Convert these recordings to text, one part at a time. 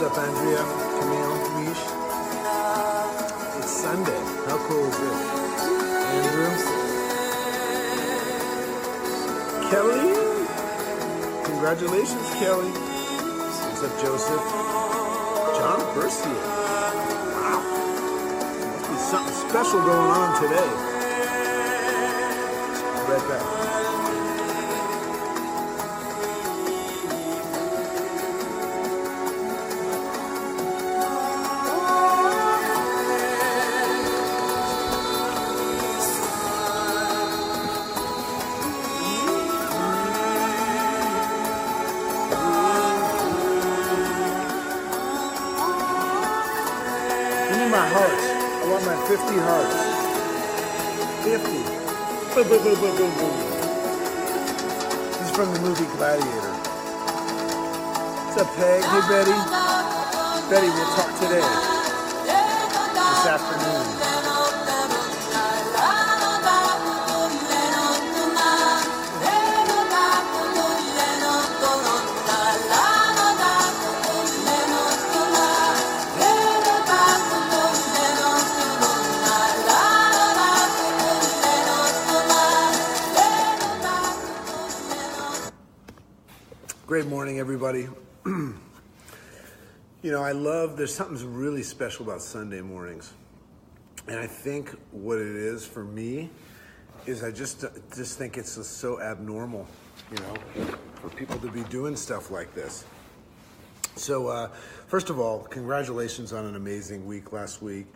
up, Andrea, Camille, Mish? It's Sunday. How cool is this? Andrew? Kelly? Congratulations, Kelly. What's up, Joseph? John Bercier. Wow. Must be something special going on today. Right back. My hearts. I want my 50 hearts. 50. Boom, boom, boom, boom, boom, boom. This is from the movie Gladiator. What's up, Peg? Hey, Betty. Betty, we'll talk today. This afternoon. Great morning, everybody. There's something really special about Sunday mornings. And I think what it is for me is I just think it's so abnormal, for people to be doing stuff like this. So, first of all, congratulations on an amazing week last week.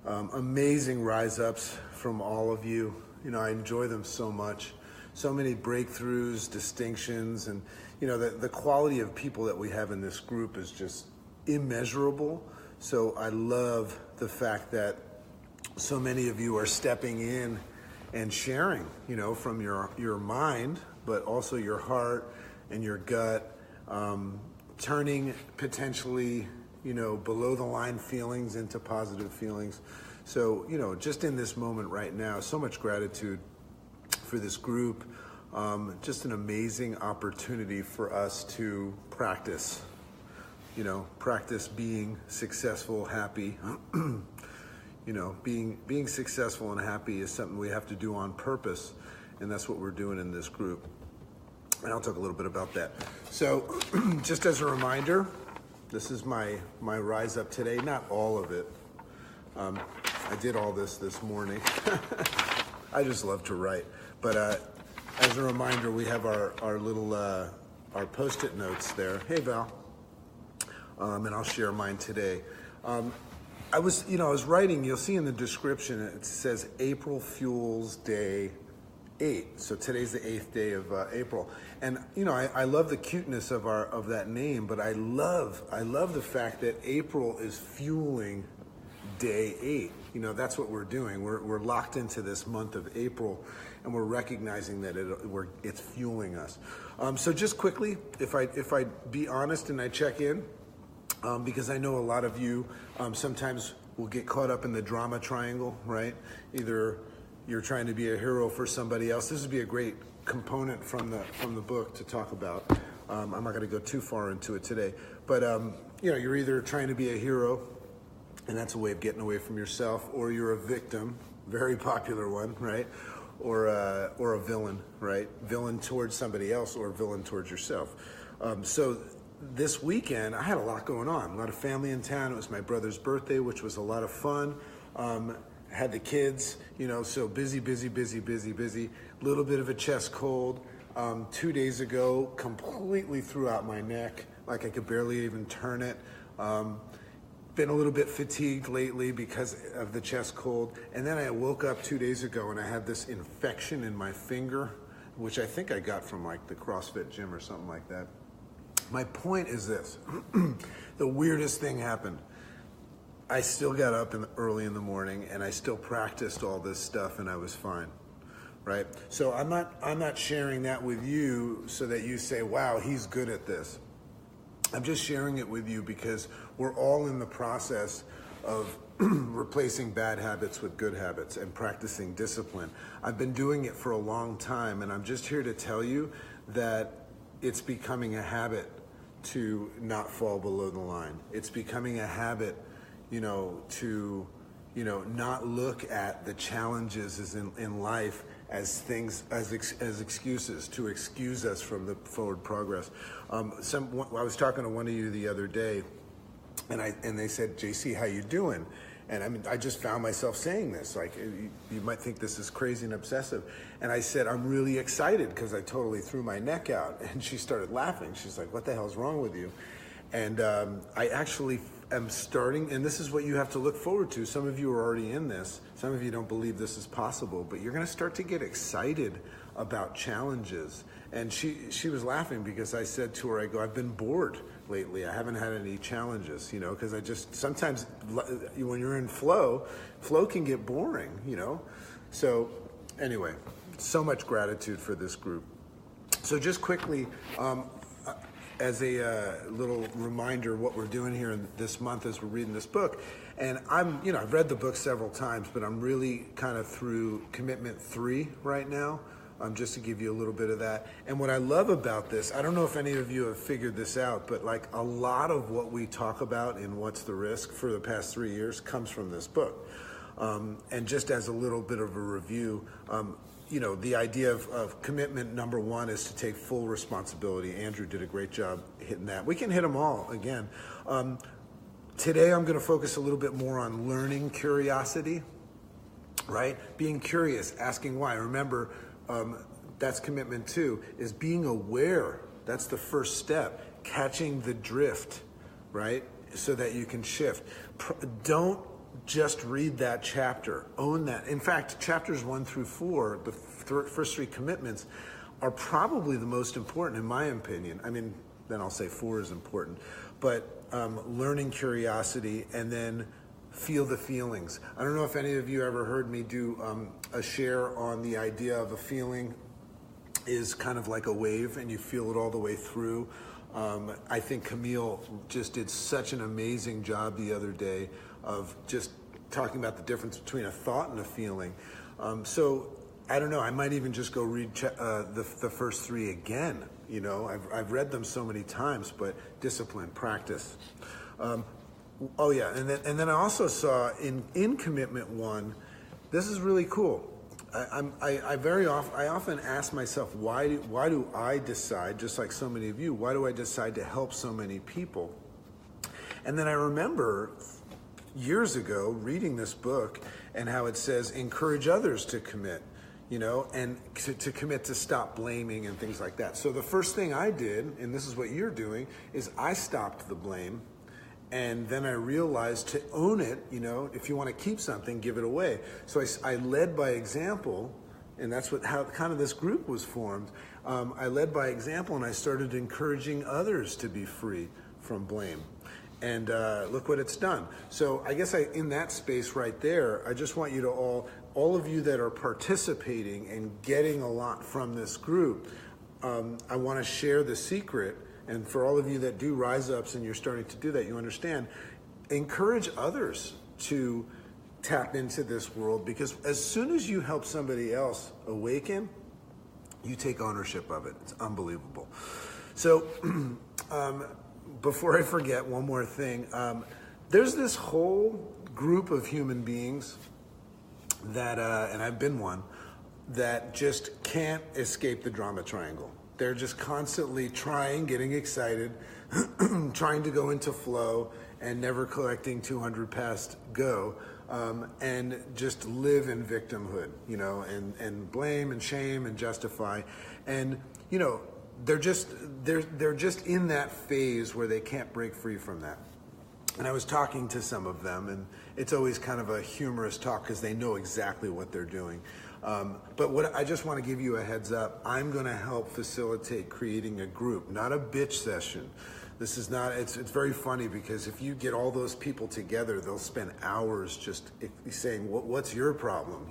Amazing rise-ups from all of you. I enjoy them so much. So many breakthroughs, distinctions, and the quality of people that we have in this group is just immeasurable. So I love the fact that so many of you are stepping in and sharing, from your mind, but also your heart and your gut, turning potentially, below the line feelings into positive feelings. So, just in this moment right now, so much gratitude for this group. Just an amazing opportunity for us to practice, practice being successful, happy. Being successful and happy is something we have to do on purpose, and that's what we're doing in this group. And I'll talk a little bit about that. So, just as a reminder, this is my rise up today. Not all of it. I did all this morning. I just love to write, but as a reminder, we have our little our post-it notes there. Hey, Val, and I'll share mine today. I was writing. You'll see in the description it says April Fuels Day 8. So today's the 8th day of April, and I love the cuteness of that name, but I love the fact that April is fueling Day 8. That's what we're doing. We're locked into this month of April, and we're recognizing that it's fueling us. So just quickly, if I be honest and I check in, because I know a lot of you sometimes will get caught up in the drama triangle, right? Either you're trying to be a hero for somebody else. This would be a great component from the book to talk about. I'm not going to go too far into it today, but you're either trying to be a hero, and that's a way of getting away from yourself, or you're a victim, very popular one, right? Or a villain, right? Villain towards somebody else, or villain towards yourself. So this weekend, I had a lot going on. A lot of family in town. It was my brother's birthday, which was a lot of fun. Had the kids, so busy. Little bit of a chest cold. 2 days ago, completely threw out my neck, like I could barely even turn it. Been a little bit fatigued lately because of the chest cold. And then I woke up 2 days ago and I had this infection in my finger, which I think I got from like the CrossFit gym or something like that. My point is this. The weirdest thing happened. I still got up early in the morning and I still practiced all this stuff and I was fine, right? So I'm not sharing that with you so that you say, wow, he's good at this. I'm just sharing it with you because we're all in the process of replacing bad habits with good habits and practicing discipline. I've been doing it for a long time, and I'm just here to tell you that it's becoming a habit to not fall below the line. It's becoming a habit, to, not look at the challenges in life as things, as excuses, to excuse us from the forward progress. I was talking to one of you the other day, and they said, JC, how you doing? And I mean, I just found myself saying this, like, you might think this is crazy and obsessive. And I said, I'm really excited because I totally threw my neck out. And she started laughing. She's like, what the hell's wrong with you? And I actually am starting, and this is what you have to look forward to. Some of you are already in this. Some of you don't believe this is possible, but you're going to start to get excited about challenges. And she was laughing because I said to her, I've been bored lately. I haven't had any challenges, because sometimes when you're in flow can get boring, So anyway, so much gratitude for this group. So just quickly, as a little reminder, what we're doing here in this month as we're reading this book, and I've read the book several times, but I'm really kind of through Commitment 3 right now. Just to give you a little bit of that. And what I love about this, I don't know if any of you have figured this out, but like a lot of what we talk about in What's the Risk for the past 3 years comes from this book. And just as a little bit of a review, the idea of commitment number 1 is to take full responsibility. Andrew did a great job hitting that. We can hit them all again. Today I'm going to focus a little bit more on learning curiosity, right? Being curious, asking why. Remember, that's commitment 2, is being aware. That's the first step, catching the drift, right? So that you can shift. Don't just read that chapter, own that. In fact, chapters 1 through 4, the first 3 commitments, are probably the most important in my opinion. I mean, then I'll say 4 is important, but learning curiosity and then feel the feelings. I don't know if any of you ever heard me do a share on the idea of a feeling is kind of like a wave and you feel it all the way through. I think Camille just did such an amazing job the other day of just talking about the difference between a thought and a feeling. So I don't know, I might even just go read the first 3 again. I've read them so many times, but discipline, practice. Oh yeah, and then I also saw in Commitment 1, this is really cool. I often ask myself, why do I decide, just like so many of you, why do I decide to help so many people? And then I remember years ago reading this book and how it says encourage others to commit, and to commit to stop blaming and things like that. So the first thing I did, and this is what you're doing, is I stopped the blame. And then I realized to own it, if you want to keep something, give it away. So I led by example, and that's how kind of this group was formed. I led by example, and I started encouraging others to be free from blame. And look what it's done. So I guess in that space right there, I just want you to all of you that are participating and getting a lot from this group, I want to share the secret. And for all of you that do rise ups and you're starting to do that, you understand, encourage others to tap into this world, because as soon as you help somebody else awaken, you take ownership of it. It's unbelievable. So before I forget, one more thing. There's this whole group of human beings that, and I've been one, that just can't escape the drama triangle. They're just constantly getting excited, trying to go into flow and never collecting 200 past go, and just live in victimhood, and blame and shame and justify. And, they're just in that phase where they can't break free from that. And I was talking to some of them, and it's always kind of a humorous talk because they know exactly what they're doing. But I just want to give you a heads up. I'm going to help facilitate creating a group, not a bitch session. This is not, it's very funny because if you get all those people together, they'll spend hours just saying, what's your problem?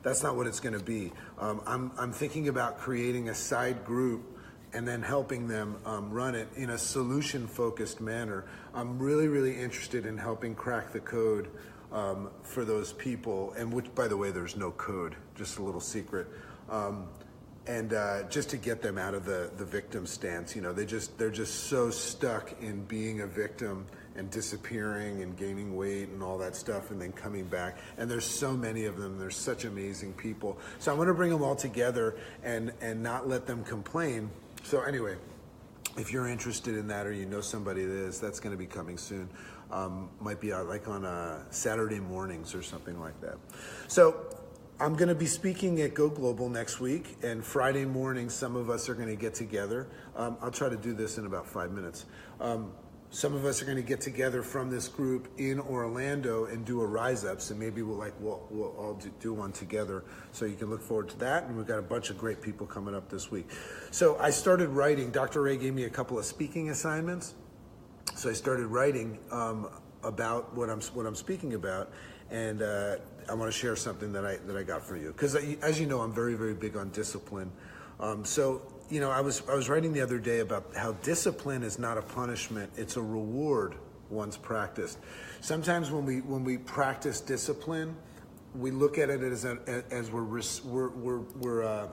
That's not what it's going to be. I'm thinking about creating a side group and then helping them run it in a solution-focused manner. I'm really, really interested in helping crack the code for those people, and which, by the way, there's no code, just a little secret. just to get them out of the victim stance. You know, they're just so stuck in being a victim and disappearing and gaining weight and all that stuff and then coming back. And there's so many of them. There's such amazing people. So I want to bring them all together and not let them complain. So anyway, if you're interested in that or you know somebody that is, that's going to be coming soon. Might be like on Saturday mornings or something like that. So I'm going to be speaking at Go Global next week, and Friday morning some of us are going to get together. I'll try to do this in about 5 minutes. Some of us are going to get together from this group in Orlando and do a Rise Ups, and maybe we'll all do one together. So you can look forward to that. And we've got a bunch of great people coming up this week. So I started writing. Dr. Ray gave me a couple of speaking assignments. So I started writing about what I'm speaking about, and I want to share something that I got for you, because as you know, I'm very, very big on discipline. So you know, I was writing the other day about how discipline is not a punishment; it's a reward once practiced. Sometimes when we practice discipline, we look at it as we're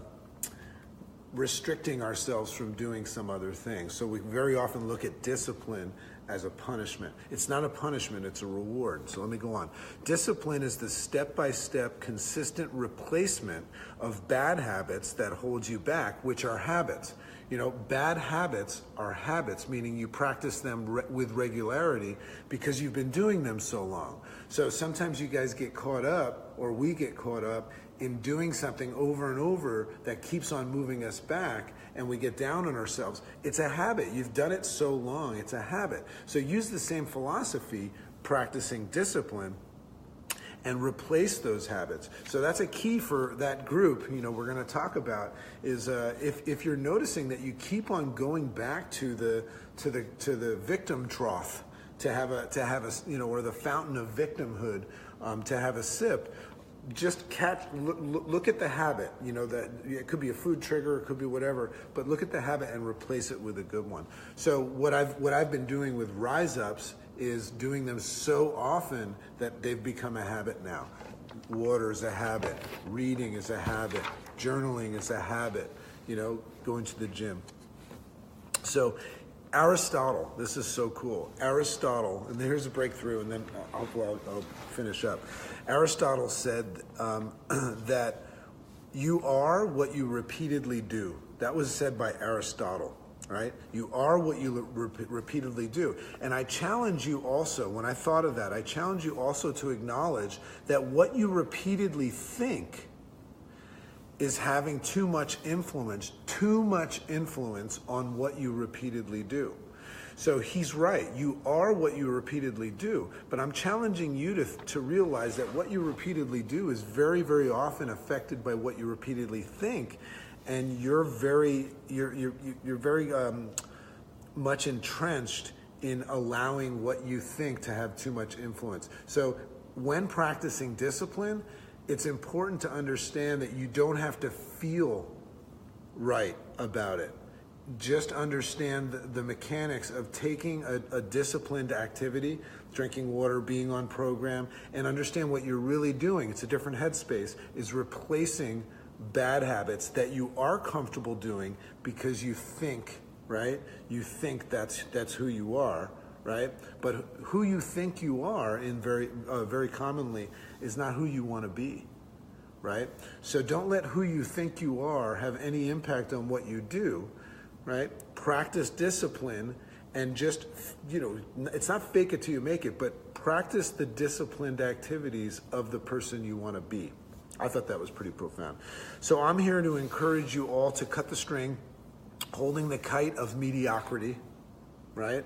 restricting ourselves from doing some other thing. So we very often look at discipline as a punishment. It's not a punishment, it's a reward. So let me go on. Discipline is the step-by-step consistent replacement of bad habits that hold you back, which are habits. You know, bad habits are habits, meaning you practice them with regularity because you've been doing them so long. So sometimes you guys get caught up, or we get caught up, in doing something over and over that keeps on moving us back, and we get down on ourselves. It's a habit. You've done it so long, it's a habit. So use the same philosophy, practicing discipline, and replace those habits. So that's a key for that group, you know, we're gonna talk about, is if you're noticing that you keep on going back to the victim trough, to have a you know, or the fountain of victimhood, to have a sip, just look at the habit. You know, that it could be a food trigger, it could be whatever, but look at the habit and replace it with a good one. So what I've been doing with Rise Ups is doing them so often that they've become a habit now. Water is a habit, reading is a habit, journaling is a habit, you know, going to the gym. So Aristotle, this is so cool. Aristotle, and here's a breakthrough, and then I'll finish up. Aristotle said that you are what you repeatedly do. That was said by Aristotle, right? You are what you repeatedly do. And I challenge you also, when I thought of that, I challenge you also to acknowledge that what you repeatedly think is having too much influence on what you repeatedly do. So he's right, you are what you repeatedly do, but I'm challenging you to realize that what you repeatedly do is very, very often affected by what you repeatedly think, and you're very much entrenched in allowing what you think to have too much influence. So when practicing discipline, it's important to understand that you don't have to feel right about it. Just understand the mechanics of taking a disciplined activity, drinking water, being on program, and understand what you're really doing. It's a different headspace, is replacing bad habits that you are comfortable doing because you think, right? You think that's who you are, right? But who you think you are, very commonly, is not who you want to be, right? So don't let who you think you are have any impact on what you do, right? Practice discipline, and just, you know, it's not fake it till you make it, but practice the disciplined activities of the person you want to be. I thought that was pretty profound. So I'm here to encourage you all to cut the string, holding the kite of mediocrity, right?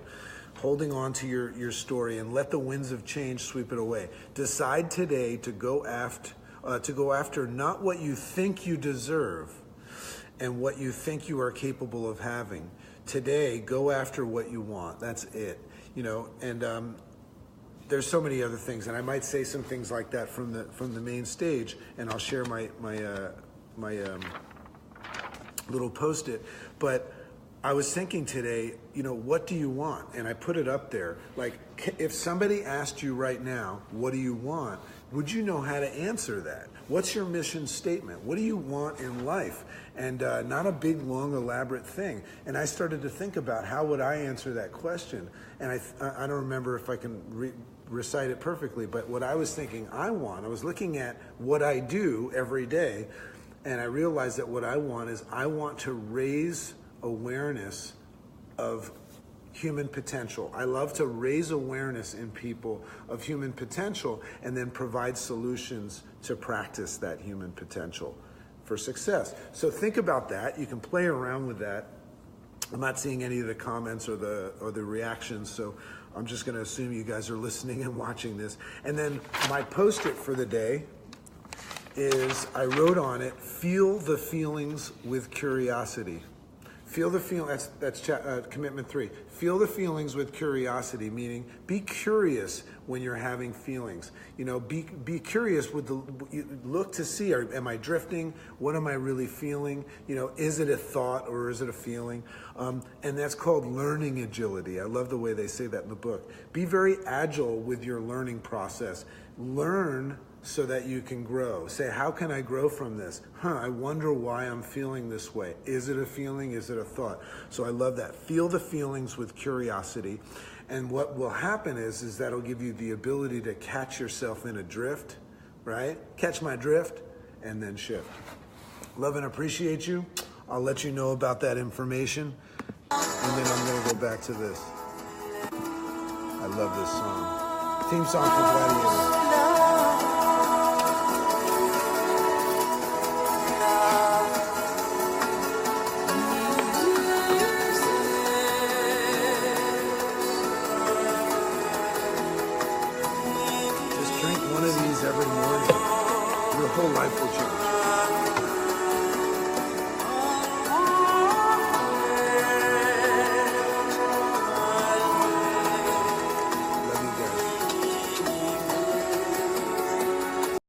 Holding on to your story, and let the winds of change sweep it away. Decide today to go after not what you think you deserve and what you think you are capable of having. Today, go after what you want. That's it. You know, and there's so many other things, and I might say some things like that from the main stage, and I'll share my little post-it. But I was thinking today, you know, what do you want? And I put it up there. Like, if somebody asked you right now, what do you want? would you know how to answer that? What's your mission statement? What do you want in life? And not a big, long, elaborate thing. And I started to think about how would I answer that question. And I don't remember if I can recite it perfectly, but what I was thinking I was looking at what I do every day, and I realized that what I want to raise awareness of human potential. I love to raise awareness in people of human potential and then provide solutions to practice that human potential for success. So think about that. You can play around with that. I'm not seeing any of the comments or the reactions, so I'm just going to assume you guys are listening and watching this. And then my post-it for the day is, I wrote on it, feel the feelings with curiosity. Feel the feeling, that's commitment 3. Feel the feelings with curiosity, meaning be curious when you're having feelings. You know, be curious with look to see, am I drifting? What am I really feeling? You know, is it a thought or is it a feeling? And that's called learning agility. I love the way they say that in the book. Be very agile with your learning process. Learn so that you can grow. Say, how can I grow from this? I wonder why I'm feeling this way. Is it a feeling? Is it a thought? So I love that. Feel the feelings with curiosity. And what will happen is that'll give you the ability to catch yourself in a drift, right? Catch my drift and then shift. Love and appreciate you. I'll let you know about that information. And then I'm gonna go back to this. I love this song. Theme song for Gladiator. Every morning, your whole life will change.